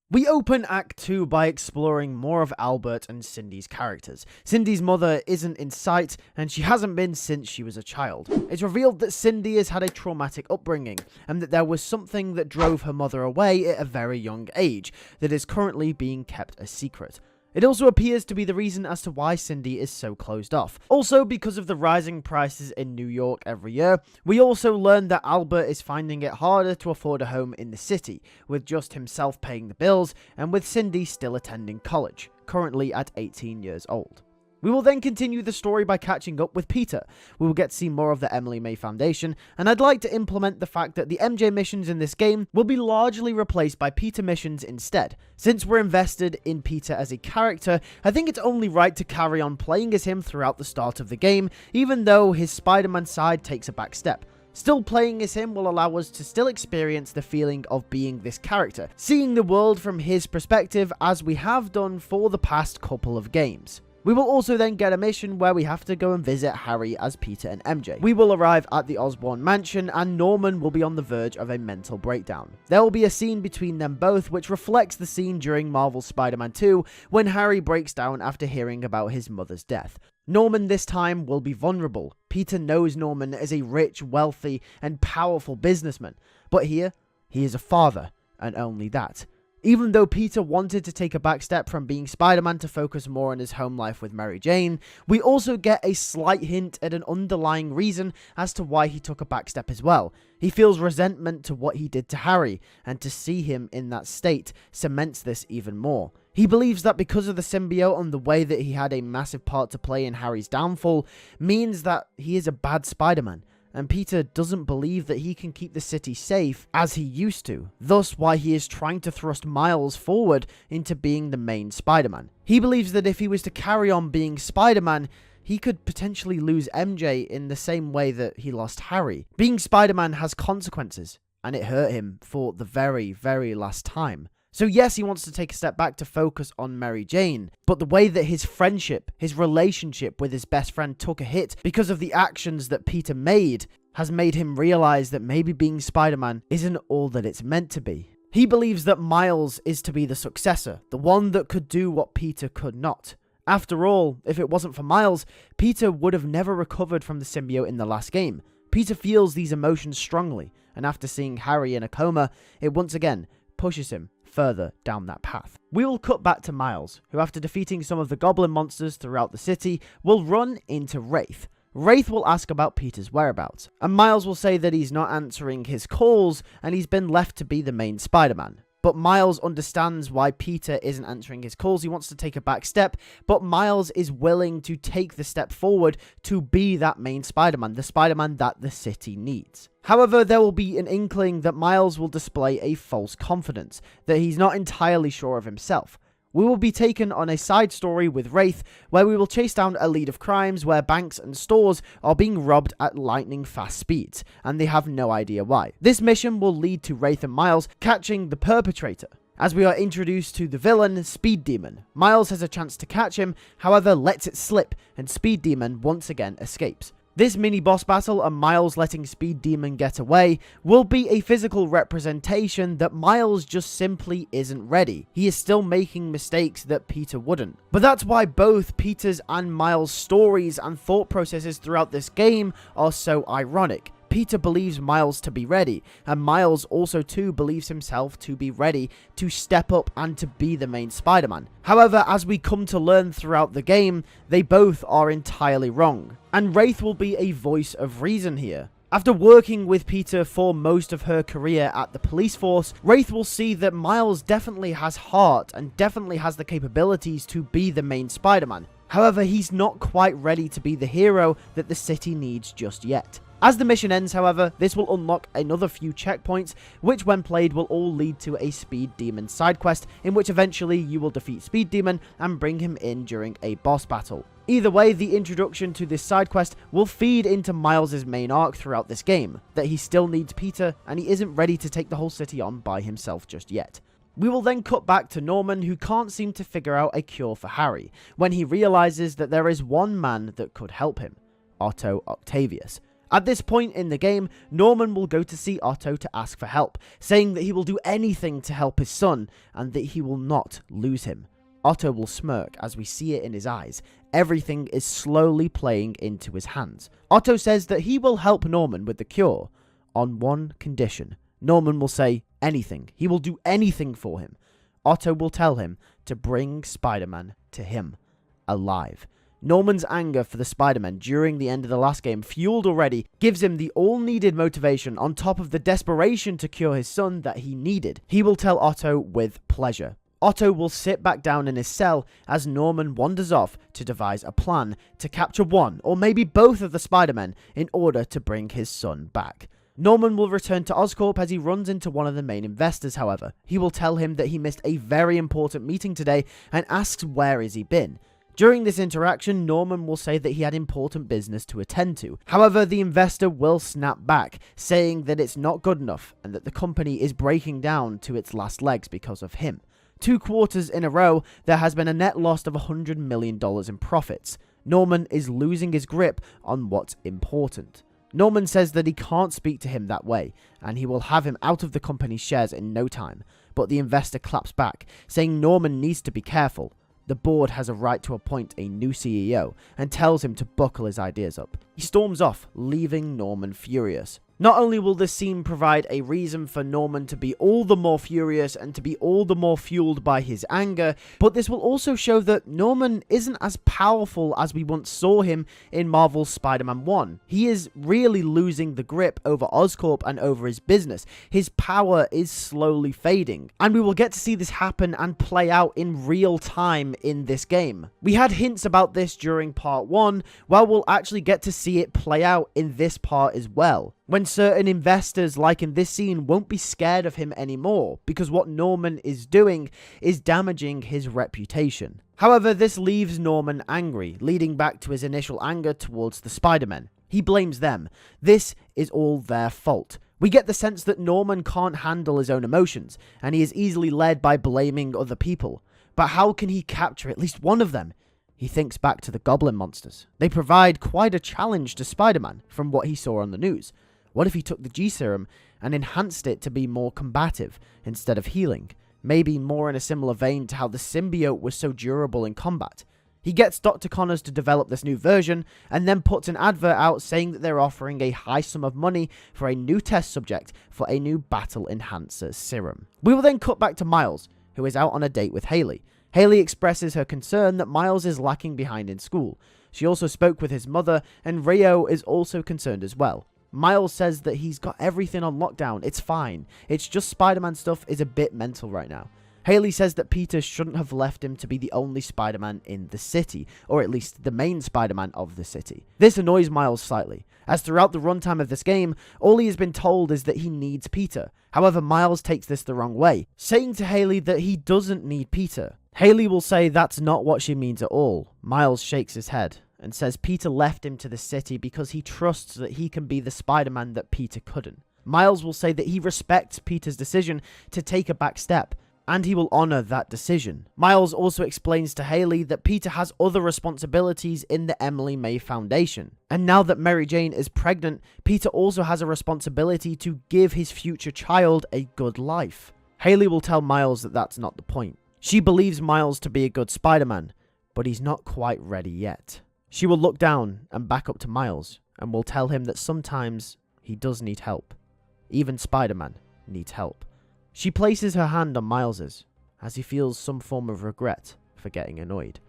We open Act 2 by exploring more of Albert and Cindy's characters. Cindy's mother isn't in sight, and she hasn't been since she was a child. It's revealed that Cindy has had a traumatic upbringing, and that there was something that drove her mother away at a very young age, that is currently being kept a secret. It also appears to be the reason as to why Cindy is so closed off. Also, because of the rising prices in New York every year, we also learn that Albert is finding it harder to afford a home in the city, with just himself paying the bills, and with Cindy still attending college, currently at 18 years old. We will then continue the story by catching up with Peter. We will get to see more of the Emily May Foundation, and I'd like to implement the fact that the MJ missions in this game will be largely replaced by Peter missions instead. Since we're invested in Peter as a character, I think it's only right to carry on playing as him throughout the start of the game, even though his Spider-Man side takes a back step. Still playing as him will allow us to still experience the feeling of being this character, seeing the world from his perspective as we have done for the past couple of games. We will also then get a mission where we have to go and visit Harry as Peter and MJ. We will arrive at the Osborn mansion, and Norman will be on the verge of a mental breakdown. There will be a scene between them both which reflects the scene during Marvel's Spider-Man 2 when Harry breaks down after hearing about his mother's death. Norman this time will be vulnerable. Peter knows Norman as a rich, wealthy, and powerful businessman, but here, he is a father, and only that. Even though Peter wanted to take a back step from being Spider-Man to focus more on his home life with Mary Jane, we also get a slight hint at an underlying reason as to why he took a back step as well. He feels resentment to what he did to Harry, and to see him in that state cements this even more. He believes that because of the symbiote and the way that he had a massive part to play in Harry's downfall means that he is a bad Spider-Man. And Peter doesn't believe that he can keep the city safe as he used to, thus why he is trying to thrust Miles forward into being the main Spider-Man. He believes that if he was to carry on being Spider-Man, he could potentially lose MJ in the same way that he lost Harry. Being Spider-Man has consequences, and it hurt him for the very, very last time. So yes, he wants to take a step back to focus on Mary Jane, but the way that his friendship, his relationship with his best friend took a hit because of the actions that Peter made, has made him realize that maybe being Spider-Man isn't all that it's meant to be. He believes that Miles is to be the successor, the one that could do what Peter could not. After all, if it wasn't for Miles, Peter would have never recovered from the symbiote in the last game. Peter feels these emotions strongly, and after seeing Harry in a coma, it once again pushes him further down that path. We will cut back to Miles, who after defeating some of the Goblin monsters throughout the city, will run into Wraith. Wraith will ask about Peter's whereabouts, and Miles will say that he's not answering his calls and he's been left to be the main Spider-Man. But Miles understands why Peter isn't answering his calls. He wants to take a back step, but Miles is willing to take the step forward to be that main Spider-Man, the Spider-Man that the city needs. However, there will be an inkling that Miles will display a false confidence, that he's not entirely sure of himself. We will be taken on a side story with Wraith, where we will chase down a lead of crimes where banks and stores are being robbed at lightning fast speeds, and they have no idea why. This mission will lead to Wraith and Miles catching the perpetrator. As we are introduced to the villain, Speed Demon. Miles has a chance to catch him, however lets it slip, and Speed Demon once again escapes. This mini-boss battle and Miles letting Speed Demon get away will be a physical representation that Miles just simply isn't ready. He is still making mistakes that Peter wouldn't. But that's why both Peter's and Miles' stories and thought processes throughout this game are so ironic. Peter believes Miles to be ready, and Miles also too believes himself to be ready to step up and to be the main Spider-Man. However, as we come to learn throughout the game, they both are entirely wrong, and Wraith will be a voice of reason here. After working with Peter for most of her career at the police force, Wraith will see that Miles definitely has heart and definitely has the capabilities to be the main Spider-Man. However, he's not quite ready to be the hero that the city needs just yet. As the mission ends, however, this will unlock another few checkpoints, which when played will all lead to a Speed Demon side quest, in which eventually you will defeat Speed Demon and bring him in during a boss battle. Either way, the introduction to this side quest will feed into Miles' main arc throughout this game, that he still needs Peter and he isn't ready to take the whole city on by himself just yet. We will then cut back to Norman, who can't seem to figure out a cure for Harry, when he realizes that there is one man that could help him, Otto Octavius. At this point in the game, Norman will go to see Otto to ask for help, saying that he will do anything to help his son and that he will not lose him. Otto will smirk as we see it in his eyes. Everything is slowly playing into his hands. Otto says that he will help Norman with the cure on one condition. Norman will say anything. He will do anything for him. Otto will tell him to bring Spider-Man to him, alive. Norman's anger for the Spider-Man during the end of the last game, fueled already, gives him the all-needed motivation on top of the desperation to cure his son that he needed. He will tell Otto with pleasure. Otto will sit back down in his cell as Norman wanders off to devise a plan to capture one or maybe both of the Spider-Men in order to bring his son back. Norman will return to Oscorp as he runs into one of the main investors, however. He will tell him that he missed a very important meeting today and asks where has he been. During this interaction, Norman will say that he had important business to attend to. However, the investor will snap back, saying that it's not good enough and that the company is breaking down to its last legs because of him. 2 quarters in a row, there has been a net loss of $100 million in profits. Norman is losing his grip on what's important. Norman says that he can't speak to him that way, and he will have him out of the company's shares in no time. But the investor claps back, saying Norman needs to be careful. The board has a right to appoint a new CEO, and tells him to buckle his ideas up. He storms off, leaving Norman furious. Not only will this scene provide a reason for Norman to be all the more furious and to be all the more fueled by his anger, but this will also show that Norman isn't as powerful as we once saw him in Marvel's Spider-Man 1. He is really losing the grip over Oscorp and over his business. His power is slowly fading, and we will get to see this happen and play out in real time in this game. We had hints about this during part 1, while we'll actually get to see it play out in this part as well. When certain investors, like in this scene, won't be scared of him anymore, because what Norman is doing is damaging his reputation. However, this leaves Norman angry, leading back to his initial anger towards the Spider-Men. He blames them. This is all their fault. We get the sense that Norman can't handle his own emotions, and he is easily led by blaming other people. But how can he capture at least one of them? He thinks back to the Goblin monsters. They provide quite a challenge to Spider-Man from what he saw on the news. What if he took the G-Serum and enhanced it to be more combative instead of healing? Maybe more in a similar vein to how the symbiote was so durable in combat. He gets Dr. Connors to develop this new version and then puts an advert out saying that they're offering a high sum of money for a new test subject for a new battle enhancer serum. We will then cut back to Miles, who is out on a date with Haley. Haley expresses her concern that Miles is lacking behind in school. She also spoke with his mother, and Rio is also concerned as well. Miles says that he's got everything on lockdown, it's fine. It's just Spider-Man stuff is a bit mental right now. Haley says that Peter shouldn't have left him to be the only Spider-Man in the city, or at least the main Spider-Man of the city. This annoys Miles slightly, as throughout the runtime of this game, all he has been told is that he needs Peter. However, Miles takes this the wrong way, saying to Haley that he doesn't need Peter. Haley will say that's not what she means at all. Miles shakes his head and says Peter left him to the city because he trusts that he can be the Spider-Man that Peter couldn't. Miles will say that he respects Peter's decision to take a back step, and he will honor that decision. Miles also explains to Haley that Peter has other responsibilities in the Emily May Foundation. And now that Mary Jane is pregnant, Peter also has a responsibility to give his future child a good life. Haley will tell Miles that that's not the point. She believes Miles to be a good Spider-Man, but he's not quite ready yet. She will look down and back up to Miles, and will tell him that sometimes he does need help. Even Spider-Man needs help. She places her hand on Miles's, as he feels some form of regret for getting annoyed.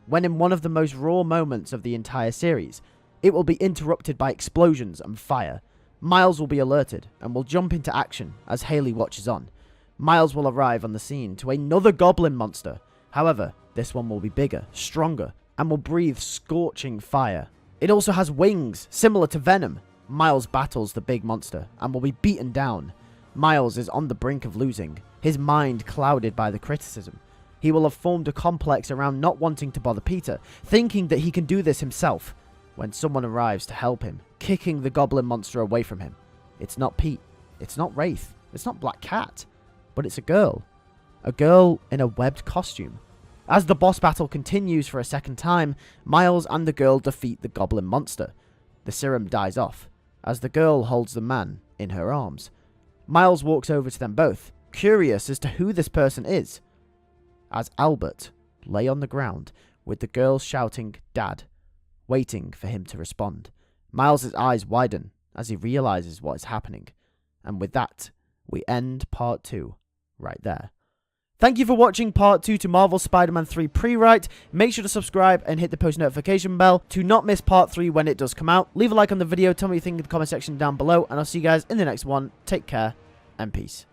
When in one of the most raw moments of the entire series, it will be interrupted by explosions and fire. Miles will be alerted, and will jump into action as Haley watches on. Miles will arrive on the scene to another Goblin monster. However, this one will be bigger, stronger, and will breathe scorching fire. It also has wings, similar to Venom. Miles battles the big monster, and will be beaten down. Miles is on the brink of losing, his mind clouded by the criticism. He will have formed a complex around not wanting to bother Peter, thinking that he can do this himself, when someone arrives to help him, kicking the Goblin monster away from him. It's not Pete, it's not Wraith, it's not Black Cat, but it's a girl. A girl in a webbed costume. As the boss battle continues for a second time, Miles and the girl defeat the Goblin monster. The serum dies off. as the girl holds the man in her arms. Miles walks over to them both, curious as to who this person is, as Albert lay on the ground with the girl shouting "Dad," waiting for him to respond. Miles' eyes widen as he realizes what is happening. And with that, we end part 2 right there. Thank you for watching part 2 to Marvel Spider-Man 3 Prewrite. Make sure to subscribe and hit the post notification bell to not miss part 3 when it does come out. Leave a like on the video, tell me what you think in the comment section down below, and I'll see you guys in the next one. Take care, and peace.